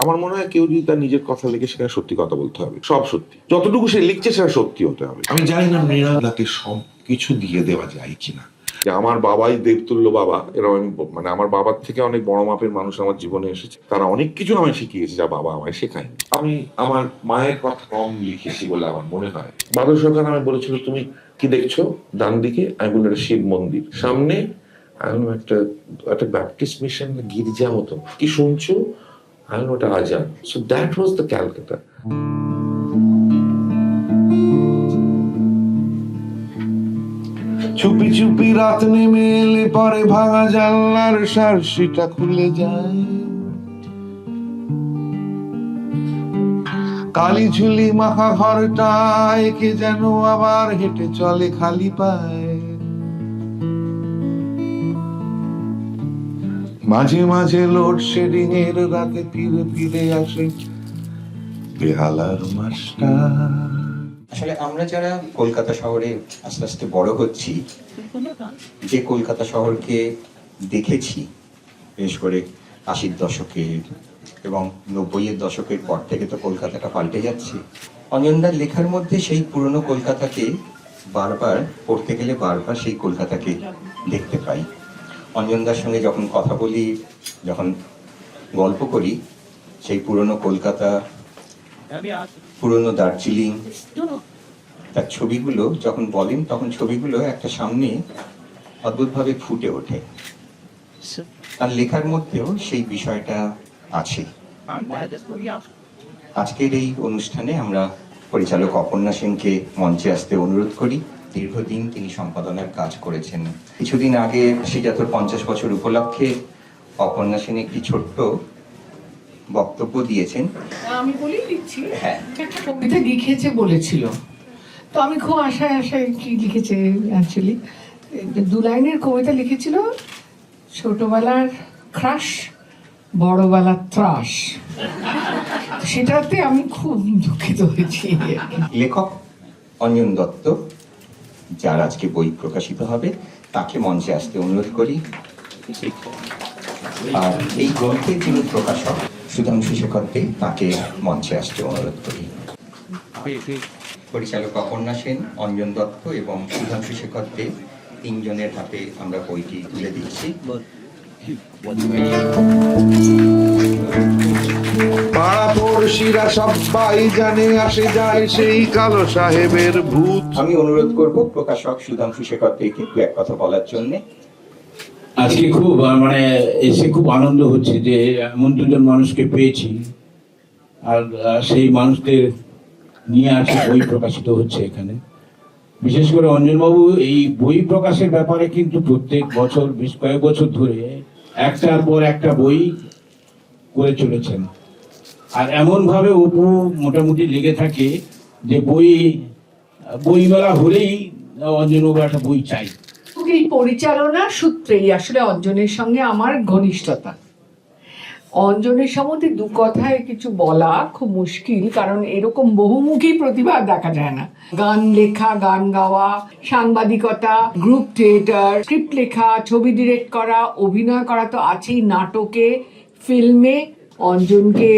আমার মনে হয় কেউ যদি তার নিজের কথা লিখে সেখানে সত্যি কথা বলতে হবে, সব সত্যি, যতটুকু সে লিখছে সেটা সত্যি হতে হবে। আমি জানি না মৃণালকে সব কিছু দিয়ে দেওয়া যায় কিনা। আমার বাবাই দেবতুল্য বাবা, এরকম মানে আমার বাবার থেকে অনেক বড় মাপের মানুষ আমার জীবনে এসেছে, তারা অনেক কিছু আমায় শিখিয়েছে যা বাবা আমায় শেখায়নি। আমি আমার মায়ের কথা কম লিখেছি বলে আমার মনে হয়। বাদল সরকার আমায় বলেছিল, তুমি কি দেখছো ডান দিকে? আমি বললাম একটা শিব মন্দির, সামনে আমি একটা একটা ব্যাপটিস্ট মিশন গির্জা মতো, কি শুনছো? আমি ওটা আজান। So that was the Calcutta. চুপি চুপি রাত নেমে এলে পরে ভাঙা জানলার শার্সিটা খুলে যায়, কালি ঝুলি মাখা ঘরটায় কে যেন আবার হেঁটে চলে খালি পায়। মাঝে মাঝে লোডশেডিং এর রাতে ফিরে ফিরে আসে বেহালার মাস্টার। আসলে আমরা যারা কলকাতা শহরে আস্তে আস্তে বড় হচ্ছি, যে কলকাতা শহরকে দেখেছি বিশেষ করে 80-র দশকে এবং 90-এর দশকের পর থেকে তো কলকাতাটা পাল্টে যাচ্ছে। অঞ্জনদার লেখার মধ্যে সেই পুরনো কলকাতাকে বারবার পড়তে গেলে বারবার সেই কলকাতাকে দেখতে পাই। অঞ্জনদার সঙ্গে যখন কথা বলি, যখন গল্প করি, সেই পুরনো কলকাতা, পুরনো দার্জিলিং, তার ছবিগুলো যখন বলেন তখন ছবিগুলো একটা সামনে অদ্ভুতভাবে ফুটে ওঠে। তার লেখার মধ্যেও সেই বিষয়টা আছে। আজকের এই অনুষ্ঠানে আমরা পরিচালক অপর্ণা সেনকে মঞ্চে আসতে অনুরোধ করি। দীর্ঘদিন তিনি সম্পাদনার কাজ করেছেন। কিছুদিন আগে শ্রীজাতর 50 বছর উপলক্ষে অপর্ণা সেন একটি ছোট্ট বক্তব্য দিয়েছেন। আমি বলেই দিচ্ছি, হ্যাঁ, একটা কবিতা লিখেছে বলেছিল, তো আমি খুব আশায় কি লিখেছে অ্যাকচুয়ালি 2 লাইনের কবিতা লিখেছিল, ছোটবেলার ক্রাশ বড়বেলার ত্রাস। সেটাতে আমি খুব দুঃখিত হয়েছি। লেখক অঞ্জন দত্ত, যার আজকে বই প্রকাশিত হবে, তাকে মঞ্চে আসতে অনুরোধ করি। আর এই গ্রন্থের যিনি প্রকাশক সুধাংশু শেখর দে, তাকে মঞ্চে আসতে অনুরোধ করি। পরিচালক অপর্ণা সেন, অঞ্জন দত্ত এবং সুধাংশু শেখর দে, 3 জনের হাতে আমরা বইটি তুলে দিচ্ছি। পাড়াপড়শিরা সবাই জানে আসে যায় সেই কালো সাহেবের ভূত। আমি অনুরোধ করব প্রকাশক সুধাংশু শেখর দেকে দু এক কথা বলার জন্য। আজকে খুব মানে এসে খুব আনন্দ হচ্ছে যে এমন 2জন মানুষকে পেয়েছি, আর সেই মানুষদের নিয়ে আজকে বই প্রকাশিত হচ্ছে এখানে। বিশেষ করে অঞ্জনবাবু এই বই প্রকাশের ব্যাপারে কিন্তু প্রত্যেক বছর বেশ কয়েক বছর ধরে একটার পর একটা বই করে চলেছেন, আর এমন ভাবে অপু মোটামুটি লেগে থাকে যে বইমেলা হলেই অঞ্জনবাবু একটা বই চাই। এই পরিচালনা সূত্রেই আসলে অঞ্জনের সঙ্গে আমার ঘনিষ্ঠতা। অঞ্জনের সম্বন্ধে 2 কথায় কিছু বলা খুব মুশকিল, কারণ এরকম বহুমুখী প্রতিভা দেখা যায় না। গান লেখা, গান গাওয়া, সাংবাদিকতা, গ্রুপ থিয়েটার, স্ক্রিপ্ট লেখা, ছবি ডিরেক্ট করা, অভিনয় করা তো আছেই, নাটকে, ফিল্মে। অঞ্জনকে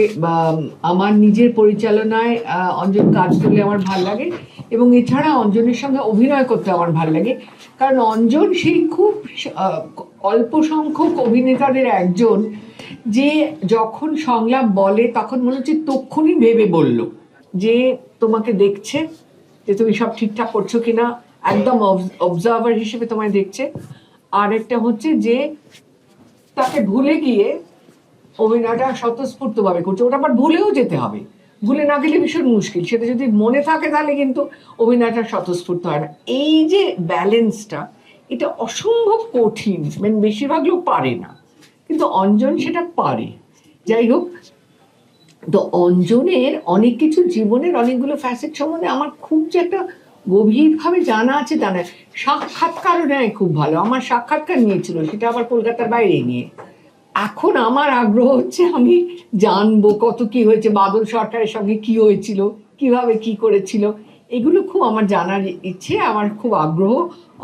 আমার নিজের পরিচালনায় অঞ্জন কাজ করলে আমার ভাল লাগে, এবং এছাড়া অঞ্জনের সঙ্গে অভিনয় করতে আমার ভাল লাগে, কারণ অঞ্জন সেই খুব অল্প সংখ্যক অভিনেতাদের একজন যে যখন সংলাপ বলে তখন মনে হচ্ছে তক্ষুনি ভেবে বলল, যে তোমাকে দেখছে যে তুমি সব ঠিকঠাক করছো কিনা, একদম অবজার্ভার হিসেবে তোমায় দেখছে। আর একটা হচ্ছে যে তাকে ভুলে গিয়ে অভিনয়টা স্বতঃস্ফূর্তভাবে করছে, ওটা আবার ভুলেও যেতে হবে, ভুলে না গেলে ভীষণ মুশকিল। সেটা যদি মনে থাকে তাহলে কিন্তু অভিনয়টা স্বতঃস্ফূর্ত হয় না। এই যে ব্যালেন্সটা, এটা অসম্ভব কঠিন, মানে বেশিরভাগ লোক পারে না, কিন্তু অঞ্জন সেটা পারে। যাই হোক, তো অঞ্জনের অনেক কিছু, জীবনের অনেকগুলো ফ্যাসেট সম্বন্ধে আমার খুব যে একটা গভীরভাবে জানা আছে তা না। সাক্ষাৎকারও নেয় খুব ভালো, আমার সাক্ষাৎকার নিয়েছিল, সেটা আবার কলকাতার বাইরে নিয়ে। এখন আমার আগ্রহ হচ্ছে আমি জানবো কত কি হয়েছে, বাদল সরকারের সঙ্গে কি হয়েছিল, কিভাবে কি করেছিল, এগুলো খুব আমার জানার ইচ্ছে, আমার খুব আগ্রহ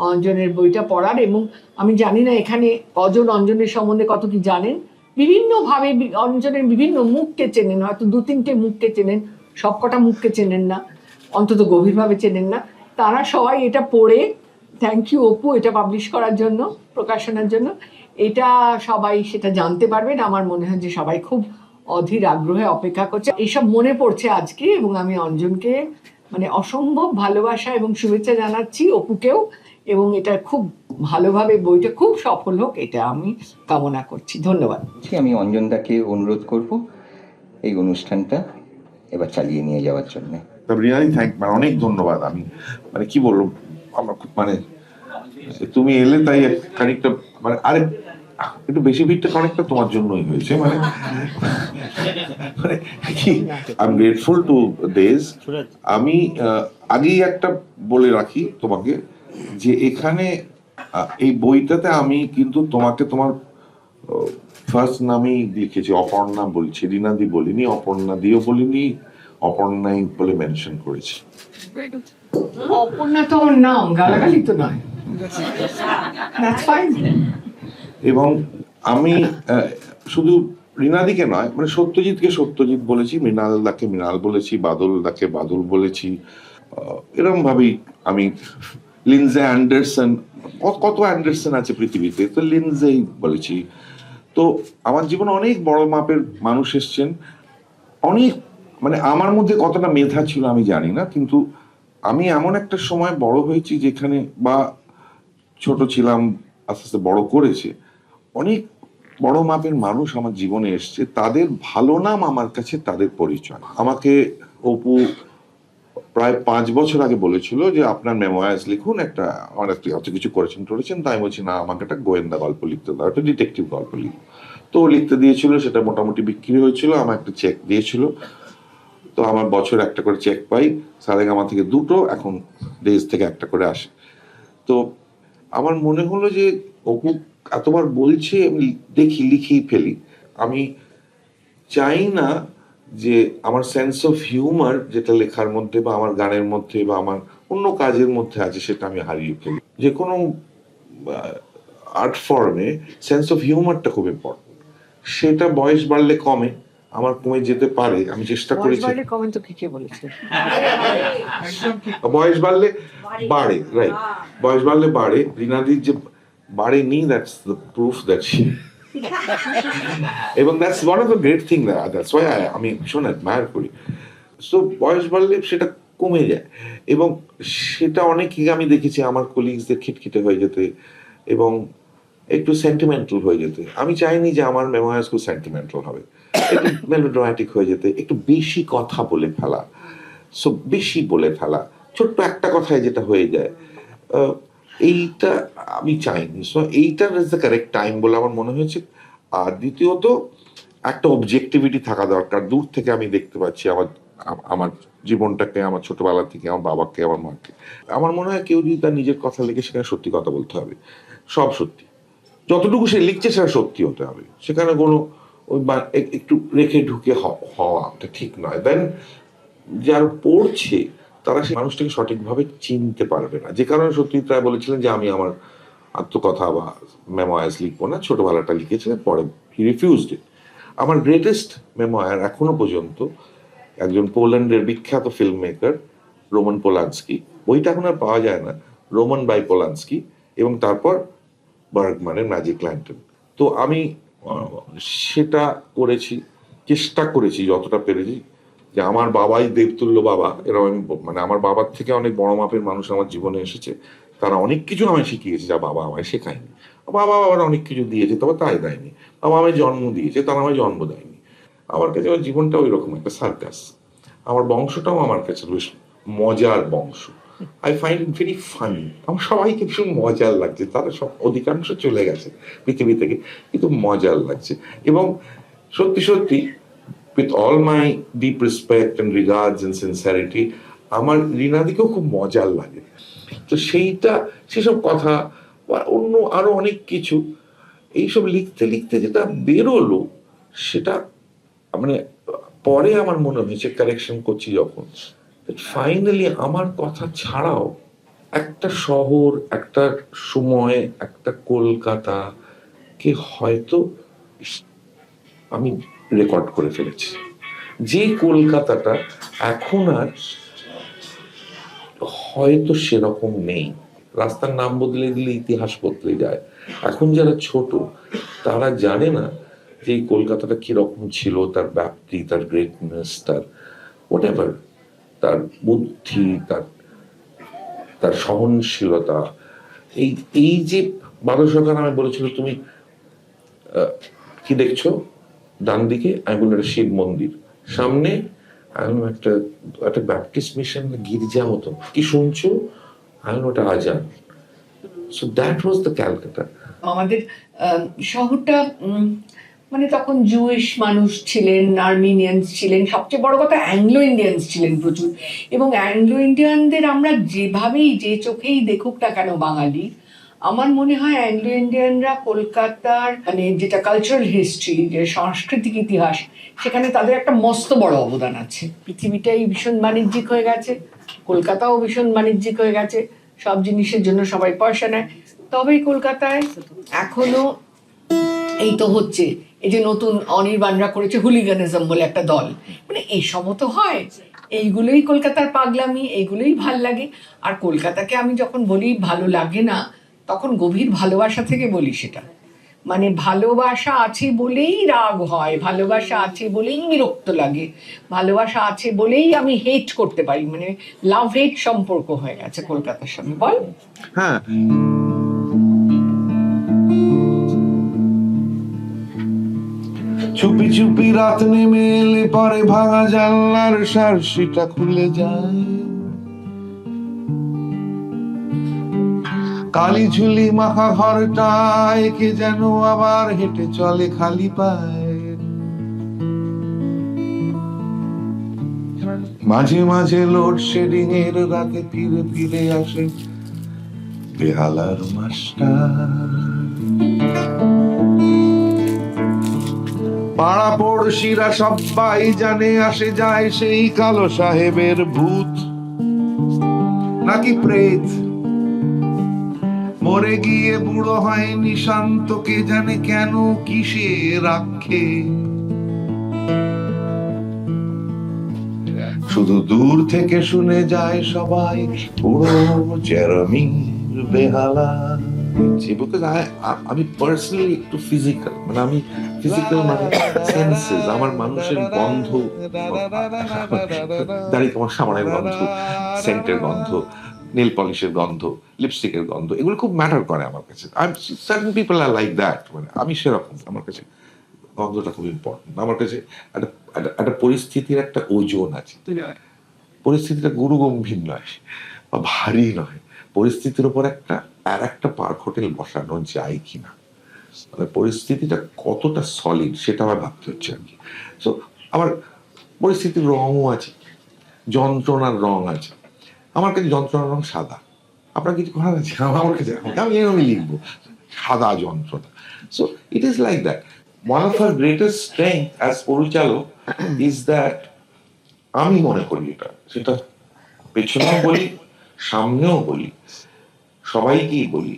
অঞ্জনের বইটা পড়ার। এবং আমি জানি না এখানে কজন অঞ্জনের সম্বন্ধে কত কি জানেন, বিভিন্নভাবে অঞ্জনের বিভিন্ন মুখকে চেনেন, হয়তো 2-3টে মুখকে চেনেন, সবকটা মুখকে চেনেন না, অন্তত গভীরভাবে চেনেন না, তারা সবাই এটা পড়ে, থ্যাংক ইউ অপু এটা পাবলিশ করার জন্য, প্রকাশনার জন্য, এটা সবাই সেটা জানতে পারবেন। আমার মনে হয় যে সবাই খুব অধীর আগ্রহে অপেক্ষা করছে। এইসব মনে পড়ছে আজকে, এবং আমি অঞ্জনকে মানে অসম্ভব ভালোবাসা এবং শুভেচ্ছা জানাচ্ছি, অপুকেও, এবং এটা খুব ভালোভাবে বইটা খুব সফল হোক এটা আমি কামনা করছি। ধন্যবাদ। আমি অঞ্জনদাকে অনুরোধ করব এই অনুষ্ঠানটা এবার চালিয়ে নিয়ে যাওয়ার জন্য। রিয়ালি মানে অনেক ধন্যবাদ। আমি মানে কি বলবো, আমার খুব মানে তুমি এলে তাই খানিকটা মানে আরে একটু বেশি ভিড়টা অনেকটা তোমার জন্যই হয়েছে, মানে কি I am grateful to these. আমি আগেই একটা বলে রাখি তোমাকে যে এখানে এই বইটাতে আমি কিন্তু তোমাকে তোমার ফার্স্ট নামই লিখেছি, অপর্ণা বলছি, রিনাদি বলিনি, অপর্ণা দিও বলিনি, অপর্ণাই বলে মেনশন করেছি। অপর্ণা তো আমার নাম, গালাগালি তো নয়। That's fine. এবং আমি শুধু রিনাদিকে নয়, মানে সত্যজিৎকে সত্যজিৎ বলেছি, মৃণাল দাকে মৃণাল বলেছি, বাদল দাকে বাদল বলেছি, এরকম ভাবেই আমি লিনজে অ্যান্ডারসন, কত অ্যান্ডারসন আছে পৃথিবীতে, তো লিনজেই বলেছি। তো আমার জীবনে অনেক বড় মাপের মানুষ এসছেন, অনেক মানে আমার মধ্যে কতটা মেধা ছিল আমি জানি না, কিন্তু আমি এমন একটা সময় বড় হয়েছি যেখানে, বা ছোট ছিলাম আস্তে আস্তে বড় করেছে, অনেক বড় মাপের মানুষ আমার জীবনে এসছে, তাদের ভালো নাম আমার কাছে তাদের পরিচয়। আমাকে অপু প্রায় 5 বছর আগে বলেছিল যে আপনার মেমোয়ার্স লিখুন, একটা অনেক অত কিছু করেছেন, তাই বলছি না আমাকে একটা গোয়েন্দা গল্প লিখতে দাও, একটা ডিটেকটিভ গল্প লিখো। তো ও লিখতে দিয়েছিল, সেটা মোটামুটি বিক্রি হয়েছিল, আমার একটা চেক দিয়েছিল, তো আমার বছর একটা করে চেক পাই, সারেগামা থেকে 2টো, এখন দেশ থেকে একটা করে আসে। তো আমার মনে হলো যে অপু এতবার বলছে, আমি দেখি লিখেই ফেলি। আমি চাই না যে আমার সেন্স অফ হিউমার যেটা লেখার মধ্যে বা আমার গানের মধ্যে বা আমার অন্য কাজের মধ্যে আছে সেটা আমি হারিয়ে ফেলি। যে কোনো আর্ট ফর্মে সেন্স অফ হিউমারটা খুব ইম্পর্টেন্ট। সেটা বয়স বাড়লে কমে, আমার কমে যেতে পারে, আমি চেষ্টা করেছি। কমেন্ট তো কে বলেছে? বয়স বাড়লে বাড়ে, রাইট, বয়স বাড়লে বাড়ে। রিনাদির যে বাড়েনি, that's the proof that she এবং that's one of the great thing, that's why আমি ভীষণ অ্যাডমায়ার করি। সো বয়স বাড়লে সেটা কমে যায়, এবং সেটা অনেকে আমি দেখেছি আমার কলিগসদের খিটখিটে হয়ে যেতে এবং একটু সেন্টিমেন্টাল হয়ে যেতে। আমি চাইনি যে আমার মেমোয়ার্স খুব সেন্টিমেন্টাল হবে, একটু মেলোড্রামাটিক হয়ে যেতে, একটু বেশি কথা বলে ফেলা, সো বেশি বলে ফেলা, ছোট্ট একটা কথায় যেটা হয়ে যায়, এইটা আমি চাইনি। সো এইটার ইজ দ্য কারেক্ট টাইম বলে আমার মনে হয়েছে। আর দ্বিতীয়ত একটা অবজেক্টিভিটি থাকা দরকার। দূর থেকে আমি দেখতে পাচ্ছি আমার জীবনটাকে, আমার ছোটবেলা থেকে, আমার বাবাকে, আমার মাকে। আমার মনে হয় কেউ যদি তার নিজের কথা লিখে সেখানে সত্যি কথা বলতে হবে, সব সত্যি, যতটুকু সে লিখছে সেটা সত্যি হতে হবে, সেখানে কোনো ওই একটু রেখে ঢুকে হওয়াটা ঠিক নয়। দেন যারা পড়ছে তারা সেই মানুষটাকে সঠিকভাবে চিনতে পারবে না। যে কারণে সত্যজিৎ রায় বলেছিলেন যে আমি আমার আত্মকথা বা মেমোয়ার্স লিখবো না, ছোটবেলাটা লিখেছিলেন, পরে হি রিফিউজড ইট। আমার গ্রেটেস্ট মেমোয়ার এখনো পর্যন্ত একজন পোল্যান্ডের বিখ্যাত ফিল্ম মেকার রোমান পোলান্সকি, বইটা এখন আর পাওয়া যায় না, রোমান বাই পোলান্সকি, এবং তারপর বার্গম্যানের ম্যাজিক ল্যান্টার্ন। তো আমি সেটা করেছি, চেষ্টা করেছি যতটা পেরেছি, যে আমার বাবাই দেবতুল্য বাবা, এরকম মানে আমার বাবার থেকে অনেক বড় মাপের মানুষ আমার জীবনে এসেছে, তারা অনেক কিছু আমায় শিখিয়েছে যা বাবা আমায় শেখায়নি। বাবা আবার অনেক কিছু দিয়েছে, তবে তাই দেয়নি। বাবা আমায় জন্ম দিয়েছে, তারা আমায় জন্ম দেয়নি। আমার কাছে আমার জীবনটা ওই রকম একটা সার্কাস। আমার বংশটাও আমার কাছে বেশ মজার বংশ। I find it very funny. আমার সবাইকে ভীষণ মজার লাগছে, তারা সব অধিকাংশ চলে গেছে পৃথিবী থেকে, কিন্তু মজার লাগছে। এবং সত্যি সত্যি with all my deep respect and regards and sincerity, আমার রিনাদিকেও খুব মজার লাগে। তো সেইটা, সেসব কথা বা অন্য আরো অনেক কিছু এইসব লিখতে লিখতে যেটা বেরোলো, সেটা মানে পরে আমার মনে হয়েছে কারেকশন করছি যখন, ফাইনালি আমার কথা ছাড়াও একটা শহর, একটা সময়, একটা কলকাতা কে হয়তো আমি রেকর্ড করে ফেলেছি। যে কলকাতাটা এখন আর হয়তো সেরকম নেই, রাস্তার নাম বদলে দিলে ইতিহাস বদলে যায়। এখন যারা ছোট তারা জানে না যে এই কলকাতাটা কিরকম ছিল, তার ব্যাপ্তি, তার গ্রেটনেস, তার হোয়াটএভার, তার বুদ্ধি, তার তার সহনশীলতা। এই এই যে বাদল সরকার আমায় বলেছিল তুমি কি দেখছো ডান দিকে, আমি বললাম একটা শিব মন্দির, সামনে আমি বললাম একটা একটা ব্যাপটিস্ট মিশন গির্জা মতো, কি শুনছো, আমি বললাম ওটা আজান। So that was the Calcutta. আমাদের শহরটা মানে তখন জুইশ মানুষ ছিলেন, আর্মেনিয়ানস ছিলেন, সবচেয়ে বড় কথা অ্যাংলো ইন্ডিয়ানস ছিলেন প্রচুর। এবং অ্যাংলো ইন্ডিয়ানদের আমরা যেভাবেই যে চোখেই দেখুক না কেন বাঙালি, আমার মনে হয় অ্যাংলো ইন্ডিয়ানরা কলকাতার মানে যেটা কালচারাল হিস্ট্রি, যে সাংস্কৃতিক ইতিহাস, সেখানে তাদের একটা মস্ত বড় অবদান আছে। পৃথিবীটাই ভীষণ বাণিজ্যিক হয়ে গেছে, কলকাতাও ভীষণ বাণিজ্যিক হয়ে গেছে, সব জিনিসের জন্য সবাই পয়সা নেয়। তবে কলকাতায় এখনো এই তো হচ্ছে, এই যে নতুন অনির্বাণরা করেছে হুলিগানিজম বলে একটা দল, মানে এইসবও তো হয়। এইগুলোই কলকাতার পাগলামি, এইগুলোই ভাল লাগে। আর কলকাতাকে আমি যখন বলি ভালো লাগে না, তখন গভীর ভালোবাসা থেকে বলি সেটা। মানে ভালোবাসা আছে বলেই রাগ হয়, ভালোবাসা আছে বলেই বিরক্ত লাগে, ভালোবাসা আছে বলেই আমি হেট করতে পারি। মানে লাভ হেট সম্পর্ক হয়ে গেছে কলকাতার সঙ্গে, বল। হ্যাঁ, চুপি চুপি রাত নেমে এলে পরে ভাঙা জানলার শার্সিটা খুলে যায়, কালি ঝুলি মাখা ঘরটায় কে যেন আবার হেঁটে চলে খালি পায়ে। মাঝে মাঝে লোডশেডিং এর রাতে ফিরে ফিরে আসে বেহালার মাস্টার। পাড়া পড়শিরা সবাই জানে আসে যায় সেই কালো সাহেবের ভূত নাকি প্রেত, মরে গিয়ে বুড়ো হয়নি শান্ত, কে জানে কেন কিসে রাখে। শুধু দূর থেকে শুনে যায় সবাই পুরো জেরমির বেহালা। আমি পার্সোনালি একটু ফিজিক্যাল, মানে আমি ফিজিক্যাল মানে সেন্সেস, আমার মানুষের গন্ধ, দাঁড়িয়ে তোমার সামানের গন্ধ, সেন্টের গন্ধ, নেল পলিশের গন্ধ, লিপস্টিকের গন্ধ, এগুলো খুব ম্যাটার করে আমার কাছে। Certain people are like that, মানে আমি সেরকম, আমার কাছে গন্ধটা খুব ইম্পর্টেন্ট। আমার কাছে একটা পরিস্থিতির একটা ওজন আছে, পরিস্থিতিটা গুরু গম্ভীর নয় বা ভারী নয়, পরিস্থিতির উপর একটা পার্ক হোটেল বসানো যায় কিনা, মানে পরিস্থিতিটা কতটা সলিড সেটা আমার ভাবতে হচ্ছে আর কি। সো আমার পরিস্থিতির রঙও আছে, যন্ত্রণার রং আছে। আমার কাছে যন্ত্রণার রং সাদা, আপনার কিছু করার আছে, আমার কাছে আমি লিখবো সাদা যন্ত্রণা। So it is like that. One of our greatest strength as পরিচালক ইজ দ্যাট, আমি মনে করি এটা, সেটা পেছনেও বলি সামনেও বলি, সবাইকেই বলি,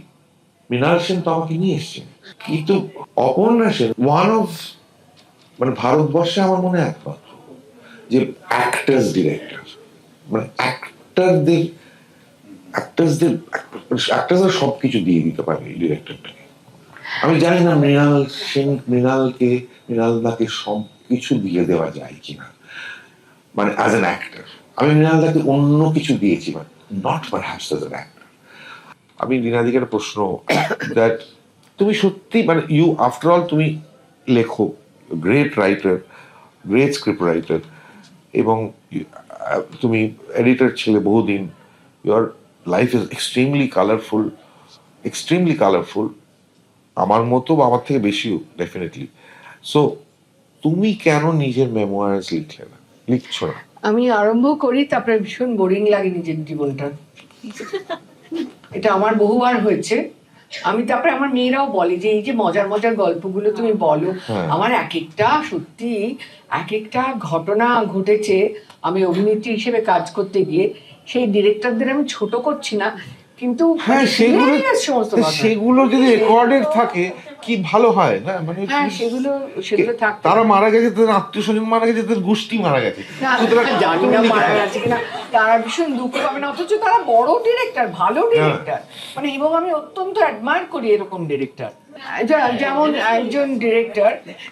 মৃণাল সেন তো আমাকে নিয়ে এসছেন, কিন্তু অপর্ণা সেন ওয়ান অফ, মানে ভারতবর্ষে আমার মনে হয় একমাত্র যে অ্যাক্টার্স ডিরেক্টর, মানে অ্যাক্টার্সদের সবকিছু দিয়ে দিতে পারে এই ডিরেক্টরটাকে। আমি জানি না মৃণালদাকে সবকিছু দিয়ে দেওয়া যায় কিনা, মানে অ্যাজ অ্যান অ্যাক্টর। আমি মৃণালদাকে অন্য কিছু দিয়েছি, but not perhaps as an actor. আমি লীনাদিকে একটা প্রশ্ন, দ্যাট তুমি সত্যি মানে আফটার অল তুমি লেখক, great writer, great script writer, এবং তুমি এডিটর ছিলে বহুদিন। Your life is extremely colourful, আমার মতো বা আমার থেকে বেশিও ডেফিনেটলি। সো তুমি কেন নিজের মেমোয়ার্স লিখছো না? আমি আরম্ভ করি, তারপরে ভীষণ বোরিং লাগে নিজের জীবনটা, এটা আমার বহুবার হয়েছে। আমি তারপরে আমার মেয়েরাও বলে যে এই যে মজার মজার গল্পগুলো তুমি বলো, আমার এক একটা ঘটনা ঘটেছে। আমি অভিনেত্রী হিসেবে কাজ করতে গিয়ে সেই ডিরেক্টরদের আমি ছোট করছি না, কিন্তু হ্যাঁ, সেগুলো যদি রেকর্ডেড থাকে কি ভালো হয় না, মানে হ্যাঁ সেগুলো থাকতে তারা মারা গেছে, তাদের আত্মীয় স্বজন মারা গেছে, তাদের গোষ্ঠী মারা গেছে, না, সুতরাং জানি না মারা গেছে কিনা, তারা ভীষণ দুঃখ পাবে না, অথচ তারা বড় ডিরেক্টর, ভালো ডিরেক্টর, মানে এবং আমি অত্যন্ত অ্যাডমায়ার করি এরকম ডিরেক্টর। যেমন একজন ডিরেক্টর,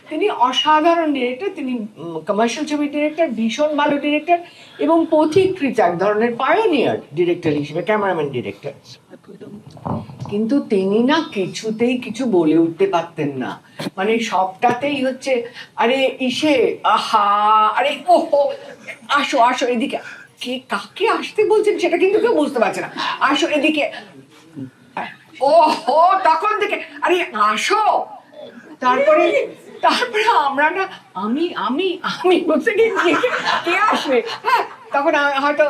তিনি অসাধারণ ডিরেক্টর, তিনি কমার্শিয়াল ছবির ডিরেক্টর, ভীষণ ভালো ডিরেক্টর এবং পথিকৃৎ এক ধরনের পায়োনিয়ার ডিরেক্টর হিসেবে, ক্যামেরাম্যান ডিরেক্টর। কিন্তু তিনি না কিছুতেই কিছু বলে উঠতে পারতেন না, মানে সবটাতেই হচ্ছে আরে ইসে আহা, আরে ওহো, আসো আসো এদিকে, কে কাকে আসতে বলছেন সেটা কিন্তু কেউ বুঝতে পারছে না, আসো এদিকে, ওহো, তখন থেকে আরে আসো, তারপরে আমরা না আমি আমি আমি বলতে গিয়ে কে আসবে, হ্যাঁ তখন হয়তো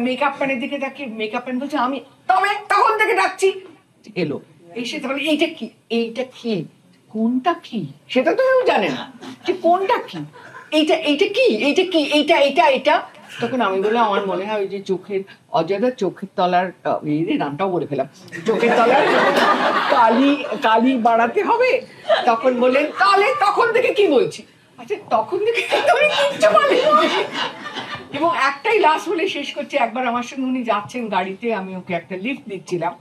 মেকআপ ম্যানের দিকে ডাকি, মেকআপ ম্যান বলছে আমি, তবে তখন থেকে ডাকছি, এলো এসে তখন এইটা কি, এইটা কি, কোনটা কি সেটা তো কেউ জানে না যে কোনটা কি, এইটা এইটা কি, এইটা কি, এইটা এইটা এইটা, তখন আমি বলে আমার মনে হয় ওই যে চোখের অযোধ্যা চোখের তলার এই নামটাও বলে ফেলাম, চোখের তলার কালি কালি বাড়াতে হবে, তখন বললেন তাহলে তখন থেকে কি বলছি, আচ্ছা তখন থেকে তুমি কিচ্ছু বলেননি। এবং একটাই লাস্ট বলে শেষ করছি, একবার আমার সঙ্গে উনি যাচ্ছেন গাড়িতে, আমি ওকে একটা লিফট দিচ্ছিলাম,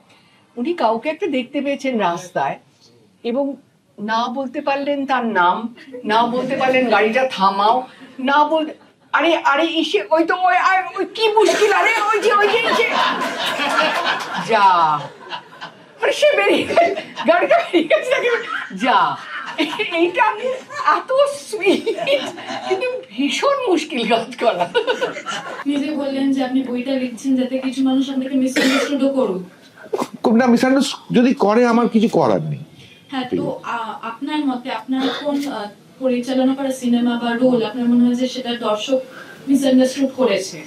উনি কাউকে একটা দেখতে পেয়েছেন রাস্তায় এবং না বলতে পারলেন তার নাম, না বলতে পারলেন গাড়িটা থামাও, না বলতে, আরে আরে ইসে ওই তো ওই কি মুশকিল, আরে ওই যে ইসে, যা, মানে সে বেরিয়ে গাড়িটা বেরিয়ে গেছে, যা, এইটা এত সুইট কিন্তু ভীষণ মুশকিল কাজ করা। নিজে বললেন যে আপনি বইটা লিখছেন যাতে কিছু মানুষ আপনাকে মিসআন্ডারস্টুডও করুক। না, মিসআন্ডারস্ট্যান্ড যদি করে আমার কিছু করার নেই। হ্যাঁ, তো আপনার মতে আপনার কোন পরিচালনা করা সিনেমা বা রোল আপনার মনে হয় যে সেটা দর্শক মিসআন্ডারস্টুড করেছে?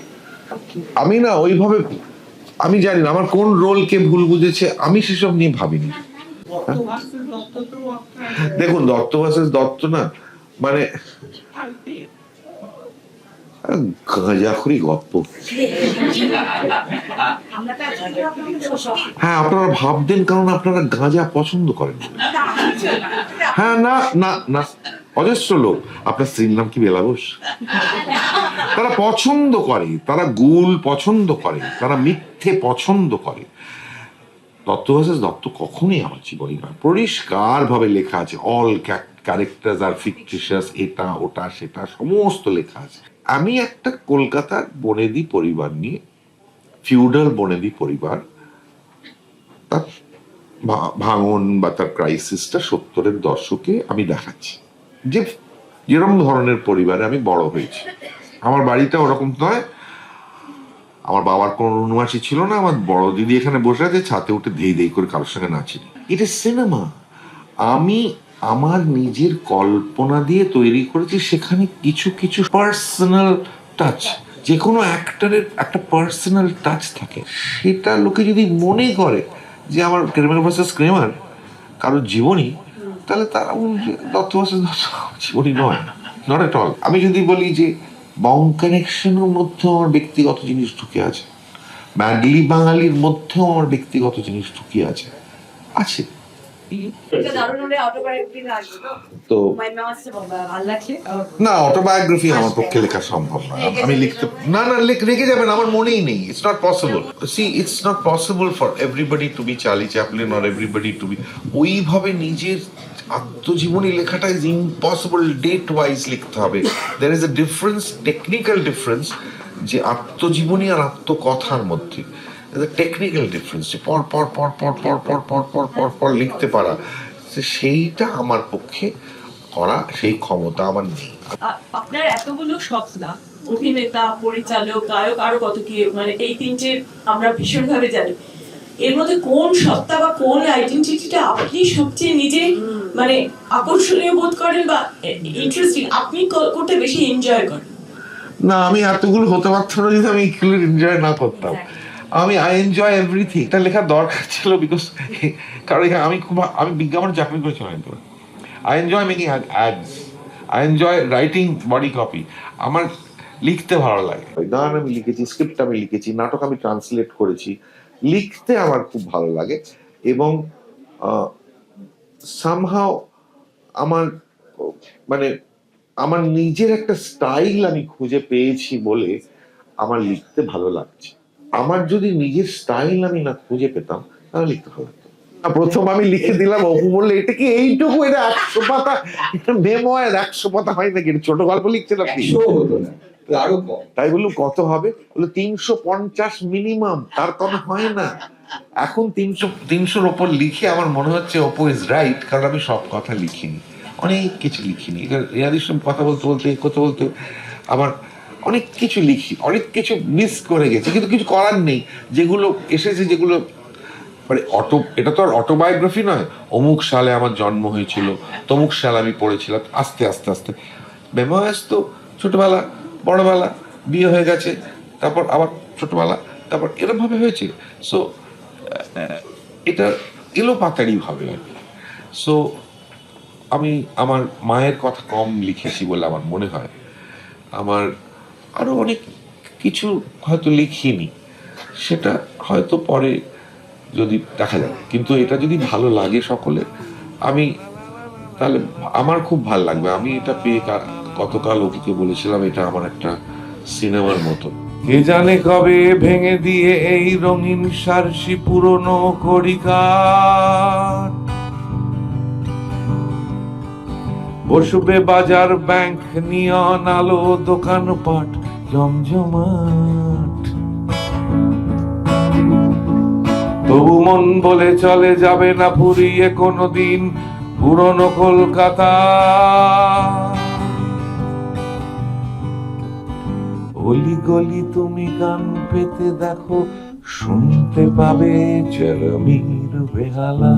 আমি না ওইভাবে, আমি জানি না আমার কোন রোলকে ভুল বুঝেছে, আমি সেসব নিয়ে ভাবিনি। দেখুন দত্ত ভার্সেস দত্ত না, মানে গাঁজাখুরি গপ্প। হ্যাঁ আপনারা ভাবতেন কারণ আপনারা গাঁজা পছন্দ করেন। হ্যাঁ না না না, অজস্র লোক, আপনার স্ত্রীর নাম কি বেলা বোস, তারা পছন্দ করে, তারা গুল পছন্দ করে, তারা মিথ্যে পছন্দ করে। দত্ত ভার্সেস দত্ত কখনোই আমার জীবনী নয়, পরিষ্কার ভাবে লেখা আছে, অল ক্যারেক্টার্স আর ফিকটিশিয়াস, এটা ওটা সেটা সমস্ত লেখা আছে। আমি একটা কলকাতার বনেদি পরিবার নিয়ে, ফিউডাল বনেদি পরিবার, তার ভাঙন বা তার ক্রাইসিসটা 70-এর দশকে আমি দেখাচ্ছি, যে যেরকম ধরনের পরিবারে আমি বড় হয়েছি। আমার বাড়িটা ওরকম নয়, আমার বাবার কোনো অনুমাসী ছিল না, আমার বড় দিদি এখানে বসে আছে, ছাতে উঠে ধেই ধেই করে কারোর সঙ্গে নাচি। এটা সিনেমা, আমি আমার নিজের কল্পনা দিয়ে তৈরি করেছি, সেখানে কিছু কিছু পার্সোনাল টাচ, যে কোনো অ্যাক্টরের একটা পার্সোনাল টাচ থাকে, সেটা লোকে যদি মনে করে যে আমার ক্রিমিনাল ভার্সেস ক্রিমার কারোর জীবনী, তাহলে তারা দত্ত ভার্সেস দত্ত জীবনী নয়, নট এট অল। আমি যদি বলি যে বাউন্ড কানেকশনের মধ্যেও আমার ব্যক্তিগত জিনিস ঢুকে আছে, ব্যাডলি বাঙালির মধ্যেও আমার ব্যক্তিগত জিনিস ঢুকে আছে, আছে। তো না, অটোবায়োগ্রাফি আমার পক্ষে লেখা সম্ভব না, আমি লিখতে না না রেখে যাবেন, আমার মনেই নেই, it's not possible. See it's not possible for everybody to be Charlie Chaplin or everybody to be, ওইভাবে নিজের আত্মজীবনী লেখাটা ইজ ইম্পসিবল, ডেট ওয়াইজ লিখতে হবে। There is a difference, technical difference, যে আত্মজীবনী আর আত্মকথার মধ্যে টেকনিক্যাল ডিফারেন্স, যে পর পর পর পর পর পর পর পর পর পর লিখতে পারা, সেইটা আমার পক্ষে করা, সেই ক্ষমতা আমার নেই। আপনার এতগুলো স্বপ্না, অভিনেতা, পরিচালক, গায়ক, আরো কত কি, মানে এই তিনটে আমরা ভীষণভাবে জানি, এর মধ্যে কোন সত্তা বা কোন আইডেন্টিটিটা আপনি সবচেয়ে নিজে মানে আকর্ষণীয় বোধ করেন বা ইন্টারেস্টিং, আপনি করতে বেশি এনজয় করেন? না, আমি এতগুলো হতে পারতাম না যদি আমি এগুলো এনজয় না করতাম। আমি আই এনজয় এভরিথিং, এটা লেখার দরকার ছিল, বিকজ কারণ আমি বিজ্ঞাপনে চাকরি করেছিলাম, I enjoy making ads, I enjoy writing body copy, আমার লিখতে ভালো লাগে, গান আমি লিখেছি, স্ক্রিপ্ট আমি লিখেছি, নাটক আমি ট্রান্সলেট করেছি, লিখতে আমার খুব ভালো লাগে। এবং সামহাও আমার মানে আমার নিজের একটা স্টাইল আমি খুঁজে পেয়েছি বলে আমার লিখতে ভালো লাগছে। আমার যদি নিজের স্টাইল আমি না খুঁজে পেতাম তাহলে লিখতে ভালো লাগতো না। প্রথম আমি লিখে দিলাম, অপু বললে এটা কি এইটুকু, এটা 100 পাতা, এটা মেমোয়ার 100 পাতা হয় নাকি, এটা ছোট গল্প লিখছেন আপনি? 100 হতো না, আরো কম। তাই বললাম কত হবে, বললো 350 মিনিমাম, তার কম হয় না। এখন 300-300-র ওপর লিখে আমার মনে হচ্ছে অপু ইজ রাইট, কারণ আমি সব কথা লিখিনি, অনেক কিছু লিখিনি। রিয়াদির সঙ্গে কথা বলতে আমার অনেক কিছু লিখি, অনেক কিছু মিস করে গেছি, কিন্তু কিছু করার নেই। যেগুলো এসেছে, যেগুলো মানে এটা তো আর অটোবায়োগ্রাফি নয়, অমুক সালে আমার জন্ম হয়েছিল, তমুক সালে আমি পড়েছিলাম, আস্তে আস্তে আস্তে মেমোয়ার্স তো ছোটবেলা, বড়বেলা, বিয়ে হয়ে গেছে, তারপর আবার ছোটবেলা, তারপর এরকম ভাবে হয়েছে। সো এটা এলো পাতাড়ি ভাবে আর কি। সো আমি আমার মায়ের কথা কম লিখেছি বলে আমার মনে হয়। আমার আরো অনেক কিছু হয়তো লিখিনি, সেটা হয়তো পরে যদি দেখা যায়, কিন্তু এটা যদি ভালো লাগে সকলে, আমি তাহলে আমার খুব ভালো লাগবে। আমি এটা পেয়ে গতকাল অপুকে বলেছিলাম এটা আমার একটা সিনেমার মতো। কে জানে কবে ভেঙে দিয়ে এই রঙিন সারসি পুরনো কড়িকাঠ, বসবে বাজার, ব্যাংক, নিয়ন আলো, দোকানপাট জমজমাট। তবু মন বলে চলে যাবে না ফুরিয়ে কোনোদিন পুরনো কলকাতা। অলি গলি তুমি গান পেতে দেখো, শুনতে পাবে চেরমির বেহালা।